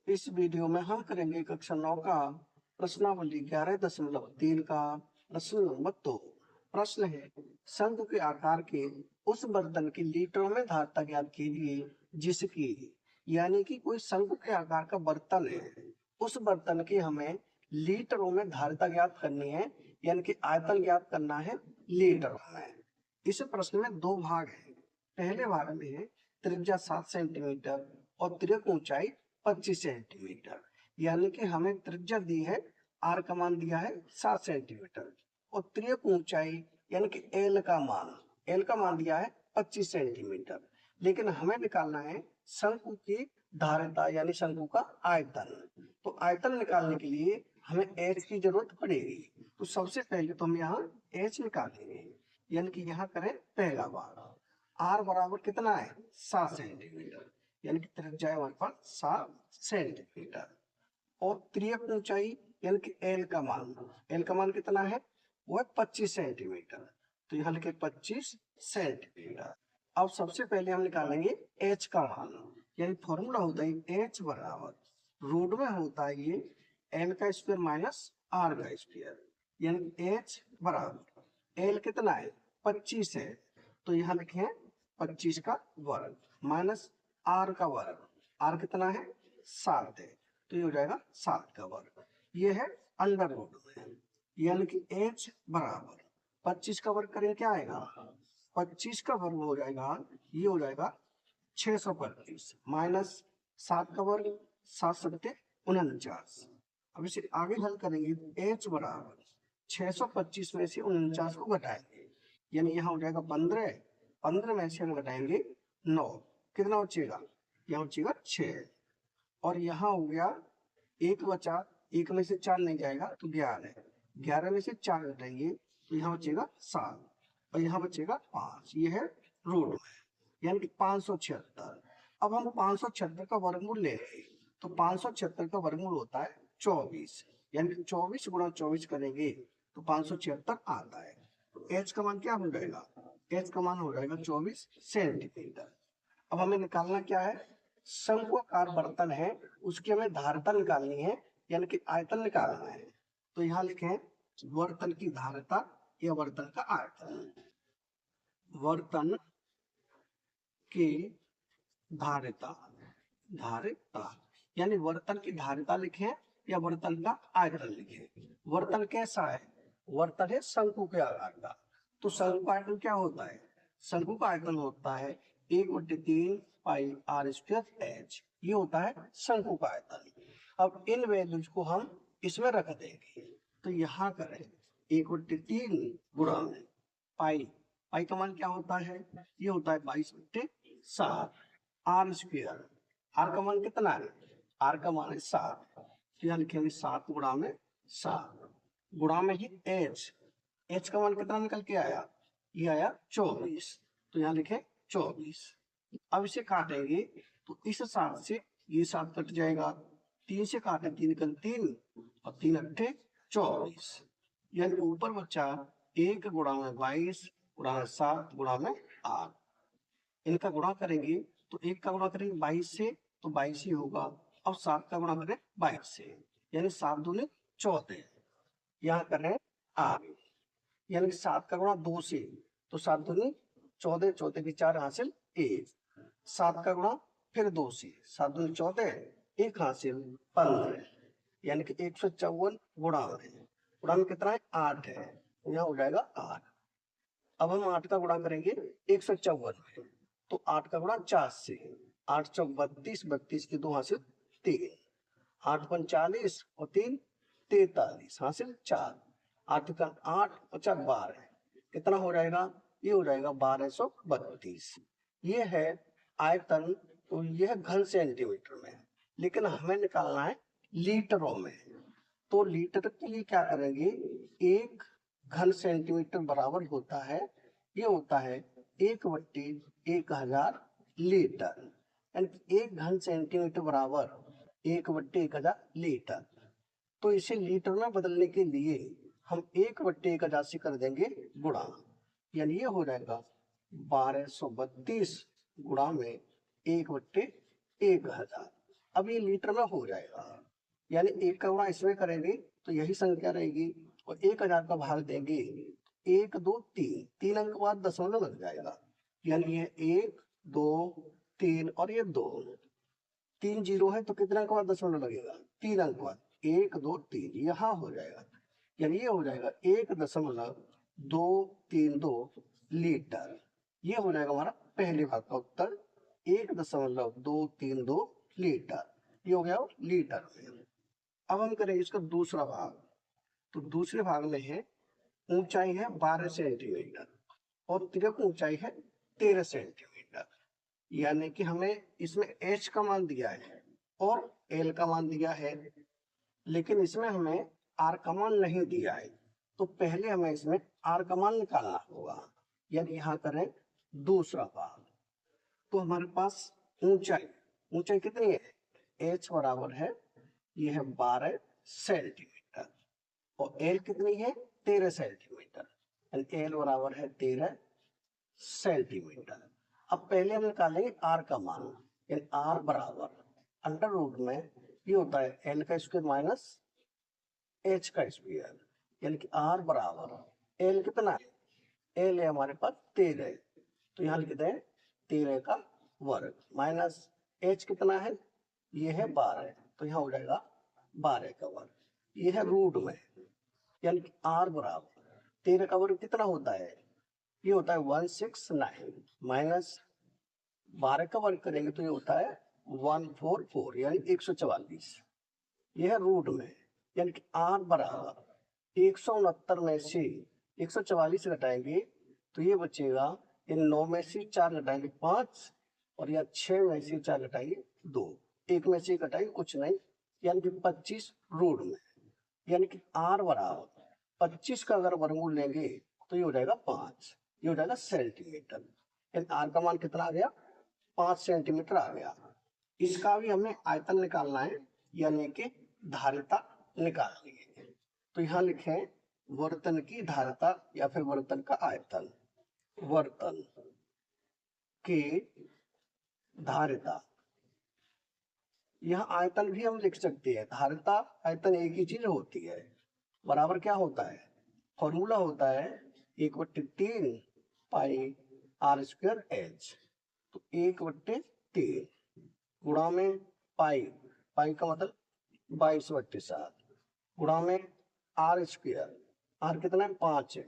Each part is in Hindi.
इस वीडियो में हम करेंगे कक्षा 9 का प्रश्नावली 11.3 का प्रश्न नंबर 2। प्रश्न है, शंकु के आकार के उस बर्तन की लीटरों में धारता ज्ञात कीजिए जिसकी, यानी कि कोई शंकु के आकार का बर्तन है, उस बर्तन की हमें लीटरों में धारता ज्ञात करनी है, यानी कि आयतन ज्ञात करना है लीटरों में। इस प्रश्न में दो भाग है। पहले भाग में त्रिज्या 7 सेंटीमीटर और तिर्यक ऊंचाई 25 सेंटीमीटर, यानी कि हमें त्रिज्या दी है, आर का मान दिया है 7 सेंटीमीटर और तिर्यक ऊंचाई यानी कि एल का मान दिया है 25 सेंटीमीटर। लेकिन हमें निकालना है शंकु की धारिता यानी शंकु का आयतन। तो आयतन निकालने के लिए हमें एच की जरूरत पड़ेगी। तो सबसे पहले तो हम यहाँ एच निकालेंगे, यानी कि यहाँ करें पहला भाग। आर बराबर कितना है 7 सेंटीमीटर, यानी कि त्रिज्या है हमारे पास 7 सेंटीमीटर और तिर्यक ऊंचाई यानी कि एल का मान कितना है, वो है 25 सेंटीमीटर। तो यहाँ लिखे 25 सेंटीमीटर। अब सबसे पहले हम निकालेंगे एच का मान, यानी फॉर्मूला होता है एच बराबर रूट में होता है ये एल का स्क्वायर माइनस आर का स्क्वायर, यानी एच बराबर एल कितना है 25 है, तो यहाँ लिखे 25 का वर्ग माइनस आर का वर्ग, आर कितना है 7 है, तो ये हो जाएगा 7 का वर्ग। ये है अंडर रूट में, यानी कि h बराबर 25 का वर्ग करें क्या आएगा, 25 का वर्ग हो जाएगा, ये हो जाएगा 625 माइनस 7 का वर्ग 7 सत्ते 49। अब इसे आगे हल करेंगे तो h बराबर 625 में से 49 को घटाएंगे, यानी यहाँ हो जाएगा 15 में से हम घटाएंगे 9, कितना बचेगा, यहाँ बचेगा 6 और यहाँ हो गया एक बचा, एक में से 4 नहीं जाएगा तो 11 में से 4 घटाएंगे तो यहाँ बचेगा 7 और यहाँ बचेगा 5। ये है रूट में, यानी कि 576। अब हम 576 का वर्गमूल ले रहे हैं, तो 576 का वर्गमूल होता है 24, यानी कि 24 गुणा 24 करेंगे तो 576 आता है। तो एच का मान क्या हो जाएगा, एच का मान हो जाएगा 24 सेंटीमीटर। अब हमें निकालना क्या है, शंक्वाकार बर्तन है उसकी हमें धारिता निकालनी है, यानी कि आयतन निकालना है। तो यहाँ लिखें बर्तन की धारिता या बर्तन का आयतन। बर्तन की धारिता यानी बर्तन की धारिता लिखें या बर्तन का आयतन लिखें। बर्तन कैसा है, बर्तन है शंकु के आकार का, तो शंकु का आयतन क्या होता है, शंकु का आयतन होता है 1/3 पाई आर स्क्वायर एच, ये होता है शंकु का आयतन। अब इन वैल्यूज को हम इसमें रख देंगे, तो यहाँ करें 1/3 गुणा में पाई का मान क्या होता है, ये होता है 22/7 आर स्क्वायर, आर का मान कितना है, आर का मान है 7, तो यहाँ लिखेंगे 7 गुणा में 7 गुणा में ही एच का मान कितना निकल के आया, ये आया 24, तो यहाँ लिखे 24। अब इसे काटेंगे तो इस 7 से ये 7 कट जाएगा, 3 से काटे 3 कल 3 और 3 अट्ठे 24, यानी ऊपर बचा 1 गुणा में 22 गुणा में 7 गुणा में 8। इनका गुणा करेंगे तो 1 का गुणा करेंगे 22 से तो 22 ही होगा, अब 7 का गुणा करें 22 से, यानी 7 दूनी 14, यहाँ करें 8, यानी 7 का गुणा 2 से तो 7 दूनी 14, 14 की 4 हासिल 1, 7 का गुणा फिर 2 से 7 दूनी 14, 1 हासिल 15, यानी कि 154 गुणा में कितना है 8 है, यहाँ हो जाएगा 8। अब हम 8 का गुणा करेंगे 154 में, तो 8 का गुणा 4 से 8 चौक 32, 32 की 2 हासिल 3, 8 पंच 40 और 3 43 हासिल 4, 8 का 8 और 4 12, कितना हो जाएगा, ये हो जाएगा 1232। ये है आयतन, तो यह घन सेंटीमीटर में, लेकिन हमें निकालना है लीटरों में। तो लीटर के लिए क्या करेंगे, 1 घन सेंटीमीटर बराबर होता है, ये होता है 1/1000 लीटर, यानी 1 घन सेंटीमीटर बराबर 1/1000 लीटर। तो इसे लीटर में बदलने के लिए हम 1/1000 से कर देंगे गुणा, यानी ये हो जाएगा 1232 गुणा में 1/1000। अब ये लीटर में हो जाएगा, यानी 1 का गुणा इसमें करेंगे तो यही संख्या रहेगी और 1000 का भाग देंगे 1 2 3, 3 अंक बाद दशमलव लग जाएगा, यानी ये 1 2 3 और ये 2, 3 जीरो है तो कितने अंक बाद दशमलव लगेगा, 3 अंक बाद, 1 2 3 यहाँ हो जाएगा, यानी ये हो जाएगा 1.232 लीटर। ये हो जाएगा हमारा पहले भाग का उत्तर, 1.232 लीटर। ये हो गया लीटर में। अब हम करेंगे इसका दूसरा भाग। तो दूसरे भाग में है ऊंचाई है 12 सेंटीमीटर और तिरक ऊंचाई है 13 सेंटीमीटर, यानी कि हमें इसमें h का मान दिया है और l का मान दिया है, लेकिन इसमें हमें r का मान नहीं दिया है। तो पहले हमें इसमें r का मान निकालना होगा, यानी यहाँ करें दूसरा भाग। तो हमारे पास ऊंचाई कितनी है, h बराबर है, ये है 12 सेंटीमीटर और l कितनी है 13 सेंटीमीटर, यानी l बराबर है 13 सेंटीमीटर। अब पहले हम निकालेंगे r का मान, यानी r बराबर अंडर रूट में ये होता है l का स्क्वायर माइनस h का स्क्वायर, यानी कि r बराबर l कितना है, l है हमारे पास 13, तो यहाँ लिखते हैं 13 का वर्ग माइनस h कितना है, ये है 12, तो यहाँ हो जाएगा 12 का वर्ग, ये है रूट में, यानी कि r बराबर 13 का वर्ग कितना होता है, ये होता है 169 माइनस 12 का वर्ग करेंगे तो ये होता है 144, यानी 144, यह है रूट में, यानी कि r बराबर 169 में से 144 घटाएंगे तो ये बचेगा, ये 9 में से 4 घटाएंगे 5 और या 6 में से 4 घटाएंगे 2, 1 में से घटाएंगे कुछ नहीं, यानी कि 25 रूट में, यानी कि r बराबर 25 का अगर वर्गमूल लेंगे तो ये हो जाएगा 5, ये हो जाएगा सेंटीमीटर, यानी r का मान कितना आ गया, 5 सेंटीमीटर आ गया। इसका भी हमें आयतन निकालना है, यानी कि धारिता निकालनी है। तो यहाँ लिखें वर्तन की धारिता या फिर वर्तन का आयतन, वर्तन की धारिता। यह आयतन भी हम लिख सकते हैं, धारिता आयतन एक ही चीज होती है। बराबर क्या होता है, फॉर्मूला होता है 1/3 पाई r स्क्वायर h, तो 1/3 गुणा में पाई का मतलब 22/7 गुणा में r स्क्वायर, r कितना है 5 है,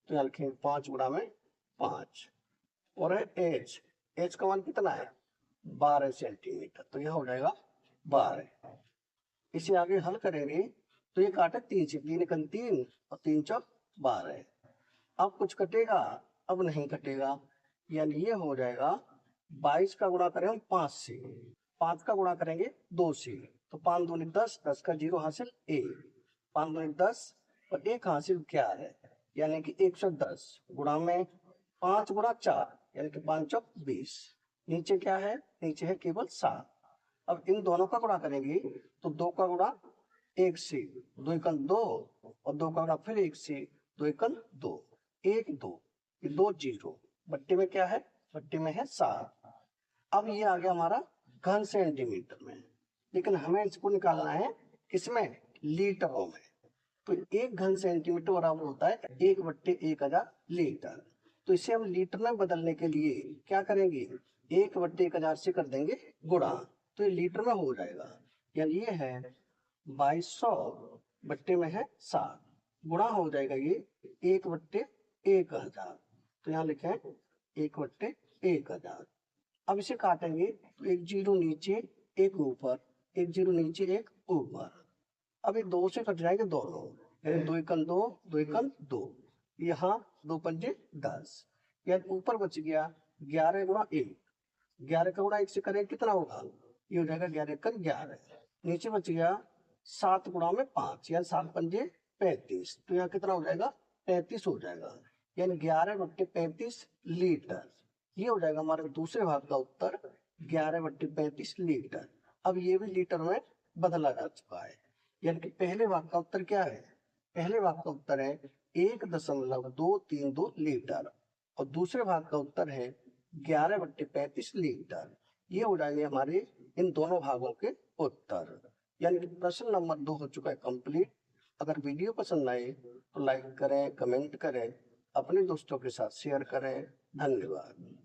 तो यहाँ लिखेंगे 5 गुणा में 5 और है h का मान कितना है 12 सेंटीमीटर, तो यह हो जाएगा 12। इसे आगे हल करेंगे तो ये काटे 3 से, 3 एकम 3 और 3 चौक 12। अब कुछ कटेगा, अब नहीं कटेगा, यानी ये हो जाएगा 22 का गुणा करें हम 5 से, 5 का गुणा करेंगे 2 से, तो 5 दूनी 10, 10 का 0 हासिल 1, 5 दूनी 10 और 1 हासिल 11, यानी कि 110 गुणा में 5 गुणा 4, यानी कि 5 चौक 20, नीचे क्या है, नीचे है केवल 7। अब इन दोनों का गुणा करेंगे तो 2 का गुणा 1 से, 2 एकम 2 और 2 का गुणा फिर 1 से, 2 एकम 2, 1 2, ये 2 0, बट्टे में क्या है, बट्टे में है 7। अब ये आ गया हमारा घन सेंटीमीटर में, लेकिन हमें इसको निकालना है किसमें, लीटरों में। तो 1 घन सेंटीमीटर बराबर होता है 1/1000 लीटर। तो इसे हम लीटर में बदलने के लिए क्या करेंगे, 1/1000 से कर देंगे गुणा, तो ये लीटर में हो जाएगा, यानी ये है 2200 बट्टे में है 7, गुणा हो जाएगा ये 1/1000, तो यहाँ लिखे 1/1000। अब इसे काटेंगे तो 1 0 नीचे 1 ऊपर, 1 0 नीचे 1 ऊपर, अब ये 2 से कट जाएंगे दोनों, यानी 2 एकम 2, 2 एकम 2, यहाँ 2 पंजे 10, यानी ऊपर बच गया 11 गुणा 1, 11 का गुणा 1 से करें कितना होगा, ये हो जाएगा 11 एकम 11, नीचे बच गया 7 गुणा में 5, यानी 7 पंजे 35, तो यहाँ कितना हो जाएगा 35 हो जाएगा, यानी 11/35 लीटर। ये हो जाएगा हमारे दूसरे भाग का उत्तर 11/35 लीटर। अब ये भी लीटर में बदला जा चुका है, यानी कि पहले भाग का उत्तर क्या है, पहले भाग का उत्तर है 1.232 लीटर और दूसरे भाग का उत्तर है 11/35 लीटर। ये हो जाएंगे हमारे इन दोनों भागों के उत्तर। यानी कि प्रश्न नंबर 2 हो चुका है कंप्लीट। अगर वीडियो पसंद आए तो लाइक करें, कमेंट करें, अपने दोस्तों के साथ शेयर करें। धन्यवाद।